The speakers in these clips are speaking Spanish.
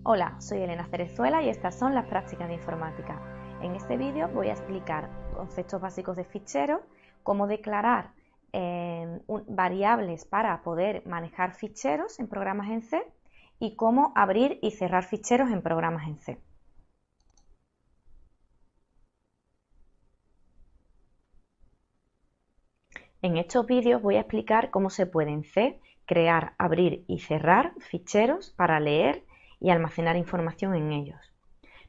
Hola, soy Elena Cerezuela y estas son las prácticas de informática. En este vídeo voy a explicar conceptos básicos de ficheros, cómo declarar variables para poder manejar ficheros en programas en C y cómo abrir y cerrar ficheros en programas en C. En estos vídeos voy a explicar cómo se puede en C crear, abrir y cerrar ficheros para leer y almacenar información en ellos.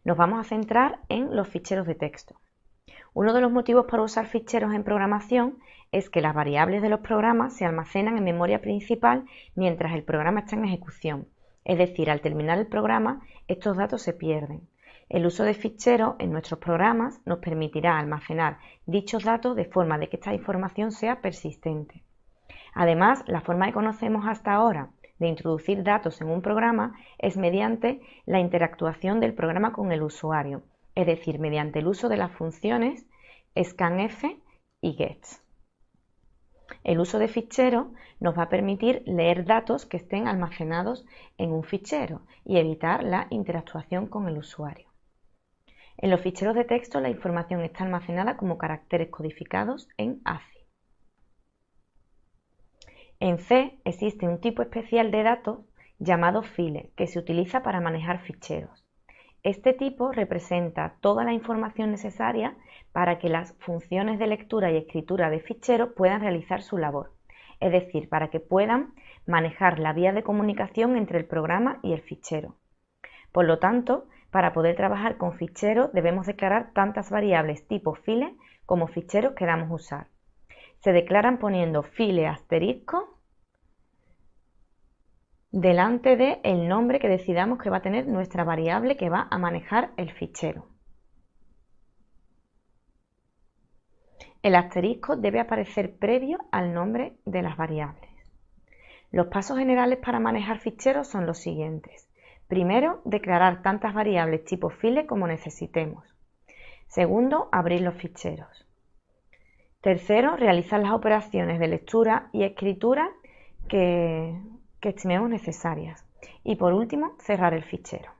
Nos vamos a centrar en los ficheros de texto. Uno de los motivos para usar ficheros en programación es que las variables de los programas se almacenan en memoria principal mientras el programa está en ejecución. Es decir, al terminar el programa, estos datos se pierden. El uso de ficheros en nuestros programas nos permitirá almacenar dichos datos de forma de que esta información sea persistente. Además, la forma que conocemos hasta ahora de introducir datos en un programa es mediante la interactuación del programa con el usuario, es decir, mediante el uso de las funciones scanf y get. El uso de ficheros nos va a permitir leer datos que estén almacenados en un fichero y evitar la interactuación con el usuario. En los ficheros de texto la información está almacenada como caracteres codificados en ASCII. En C existe un tipo especial de datos llamado file que se utiliza para manejar ficheros. Este tipo representa toda la información necesaria para que las funciones de lectura y escritura de ficheros puedan realizar su labor, es decir, para que puedan manejar la vía de comunicación entre el programa y el fichero. Por lo tanto, para poder trabajar con ficheros debemos declarar tantas variables tipo file como ficheros queramos usar. Se declaran poniendo file asterisco delante del nombre que decidamos que va a tener nuestra variable que va a manejar el fichero. El asterisco debe aparecer previo al nombre de las variables. Los pasos generales para manejar ficheros son los siguientes. Primero, declarar tantas variables tipo file como necesitemos. Segundo, abrir los ficheros. Tercero, realizar las operaciones de lectura y escritura que estimemos necesarias. Y por último, cerrar el fichero.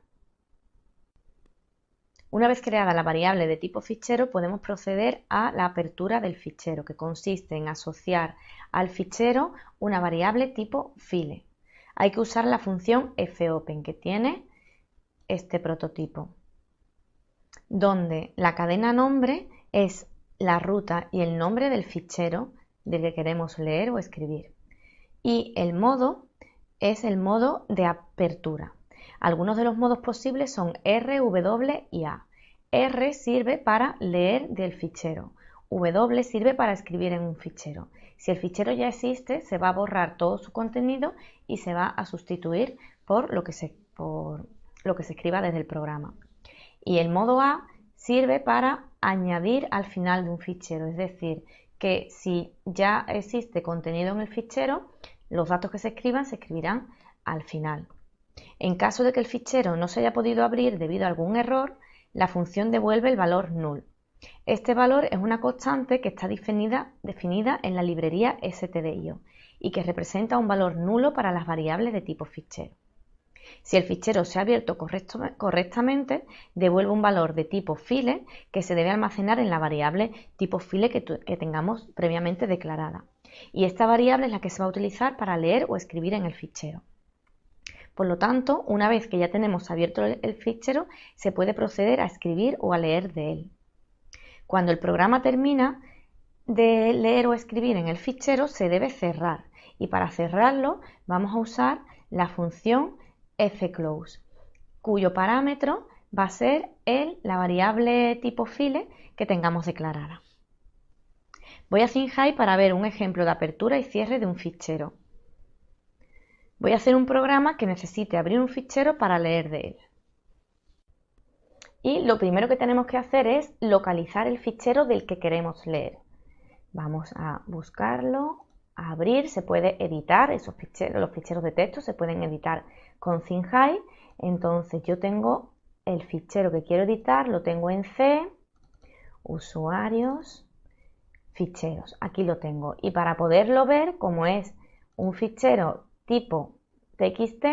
Una vez creada la variable de tipo fichero, podemos proceder a la apertura del fichero, que consiste en asociar al fichero una variable tipo file. Hay que usar la función fopen, que tiene este prototipo, donde la cadena nombre es la ruta y el nombre del fichero del que queremos leer o escribir. Y el modo es el modo de apertura. Algunos de los modos posibles son R, W y A. R sirve para leer del fichero. W sirve para escribir en un fichero. Si el fichero ya existe, se va a borrar todo su contenido y se va a sustituir por lo que se escriba desde el programa. Y el modo A sirve para añadir al final de un fichero, es decir, que si ya existe contenido en el fichero, los datos que se escribirán al final. En caso de que el fichero no se haya podido abrir debido a algún error, la función devuelve el valor null. Este valor es una constante que está definida en la librería stdio y que representa un valor nulo para las variables de tipo fichero. Si el fichero se ha abierto correctamente, devuelve un valor de tipo file que se debe almacenar en la variable tipo file que tengamos previamente declarada. Y esta variable es la que se va a utilizar para leer o escribir en el fichero. Por lo tanto, una vez que ya tenemos abierto el fichero, se puede proceder a escribir o a leer de él. Cuando el programa termina de leer o escribir en el fichero, se debe cerrar. Y para cerrarlo, vamos a usar la función fclose, cuyo parámetro va a ser la variable tipo file que tengamos declarada. Voy a Zinhai para ver un ejemplo de apertura y cierre de un fichero. Voy a hacer un programa que necesite abrir un fichero para leer de él. Y lo primero que tenemos que hacer es localizar el fichero del que queremos leer. Vamos a buscarlo, a abrir, se puede editar esos ficheros, los ficheros de texto se pueden editar con Zinhai. Entonces yo tengo el fichero que quiero editar, lo tengo en C, usuarios, ficheros, aquí lo tengo. Y para poderlo ver, como es un fichero tipo txt,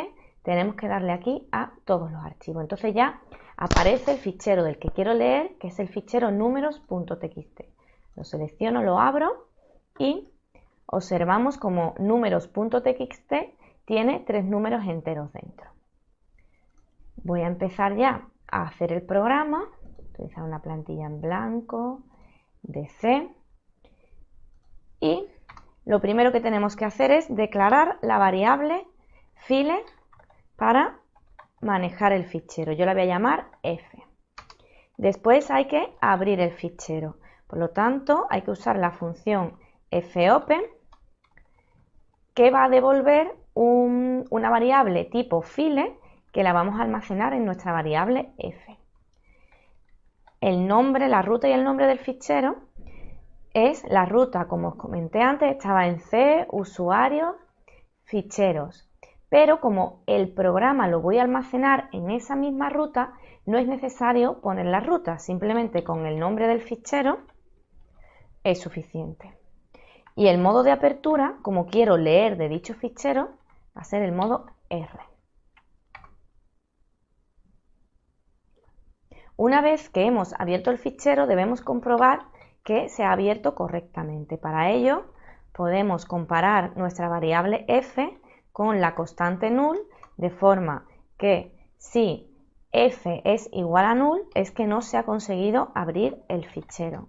tenemos que darle aquí a todos los archivos. Entonces ya aparece el fichero del que quiero leer, que es el fichero números.txt. Lo selecciono, lo abro y observamos como números.txt tiene 3 números enteros dentro. Voy a empezar ya a hacer el programa, utilizar una plantilla en blanco, DC, y lo primero que tenemos que hacer es declarar la variable file para manejar el fichero. Yo la voy a llamar f. Después hay que abrir el fichero. Por lo tanto, hay que usar la función fopen, que va a devolver una variable tipo file que la vamos a almacenar en nuestra variable f. El nombre, la ruta y el nombre del fichero es la ruta, como os comenté antes, estaba en C, usuarios, ficheros. Pero como el programa lo voy a almacenar en esa misma ruta, no es necesario poner la ruta, simplemente con el nombre del fichero es suficiente. Y el modo de apertura, como quiero leer de dicho fichero, va a ser el modo R. Una vez que hemos abierto el fichero, debemos comprobar que se ha abierto correctamente. Para ello, podemos comparar nuestra variable f con la constante null, de forma que si f es igual a null, es que no se ha conseguido abrir el fichero.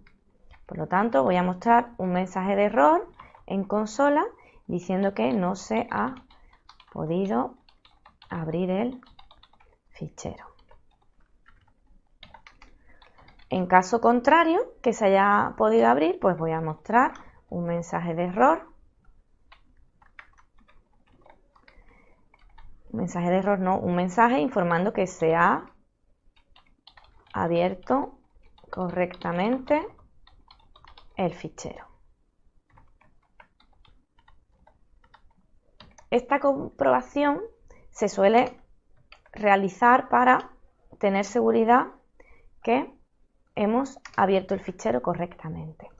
Por lo tanto, voy a mostrar un mensaje de error en consola diciendo que no se ha podido abrir el fichero. En caso contrario, que se haya podido abrir, pues voy a mostrar un mensaje de error. Un mensaje de error no, un mensaje informando que se ha abierto correctamente el fichero. Esta comprobación se suele realizar para tener seguridad que hemos abierto el fichero correctamente.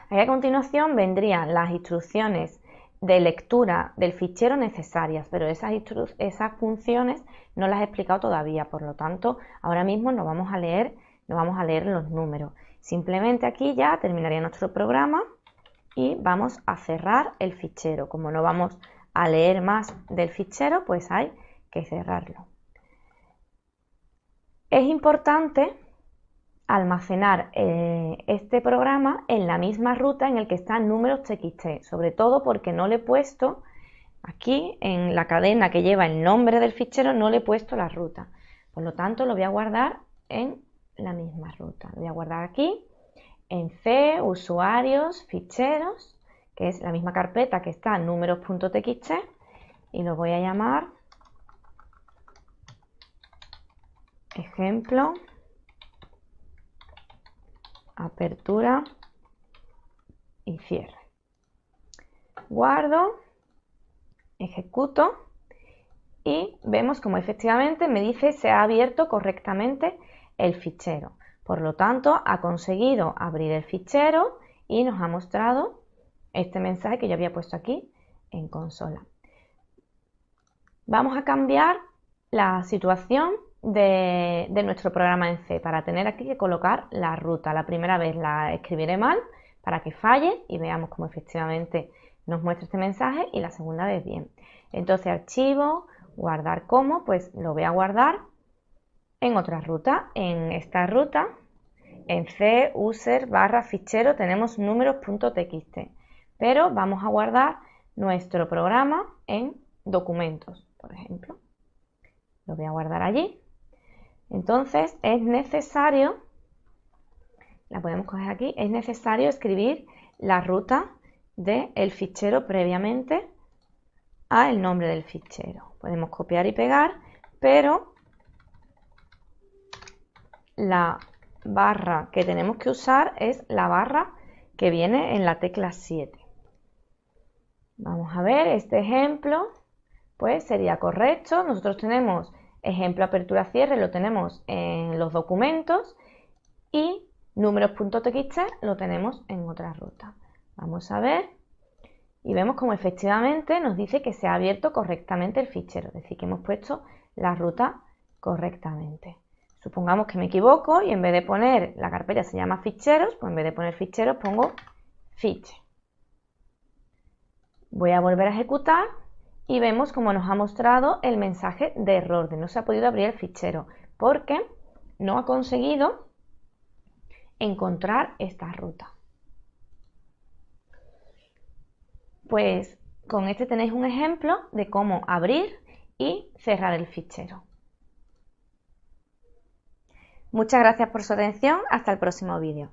Ahí a continuación vendrían las instrucciones de lectura del fichero necesarias, pero esas funciones no las he explicado todavía, por lo tanto ahora mismo no vamos a leer los números. Simplemente aquí ya terminaría nuestro programa y vamos a cerrar el fichero. Como no vamos a leer más del fichero, pues hay que cerrarlo. Es importante almacenar este programa en la misma ruta en el que están números.txt, sobre todo porque no le he puesto aquí en la cadena que lleva el nombre del fichero, no le he puesto la ruta. Por lo tanto, lo voy a guardar en la misma ruta. Lo voy a guardar aquí en C, usuarios, ficheros, que es la misma carpeta que está números.txt, y lo voy a llamar ejemplo, apertura y cierre. Guardo, ejecuto y vemos como efectivamente me dice se ha abierto correctamente el fichero. Por lo tanto, ha conseguido abrir el fichero y nos ha mostrado este mensaje que yo había puesto aquí en consola. Vamos a cambiar la situación de nuestro programa en C para tener aquí que colocar la ruta. La primera vez la escribiré mal para que falle y veamos cómo efectivamente nos muestra este mensaje, y la segunda vez bien. Entonces, archivo, guardar como, pues lo voy a guardar en otra ruta. En esta ruta, en C, user, barra, fichero, tenemos números.txt, pero vamos a guardar nuestro programa en documentos, por ejemplo. Lo voy a guardar allí. Entonces es necesario, la podemos coger aquí, es necesario escribir la ruta del fichero previamente a el nombre del fichero. Podemos copiar y pegar, pero la barra que tenemos que usar es la barra que viene en la tecla 7. Vamos a ver este ejemplo, pues sería correcto. Nosotros tenemos ejemplo apertura cierre, lo tenemos en los documentos, y números.txt lo tenemos en otra ruta. Vamos a ver y vemos como efectivamente nos dice que se ha abierto correctamente el fichero, es decir, que hemos puesto la ruta correctamente. Supongamos que me equivoco y en vez de poner la carpeta se llama ficheros, pues en vez de poner ficheros pongo fiche. Voy a volver a ejecutar y vemos como nos ha mostrado el mensaje de error, de no se ha podido abrir el fichero, porque no ha conseguido encontrar esta ruta. Pues con este tenéis un ejemplo de cómo abrir y cerrar el fichero. Muchas gracias por su atención, hasta el próximo vídeo.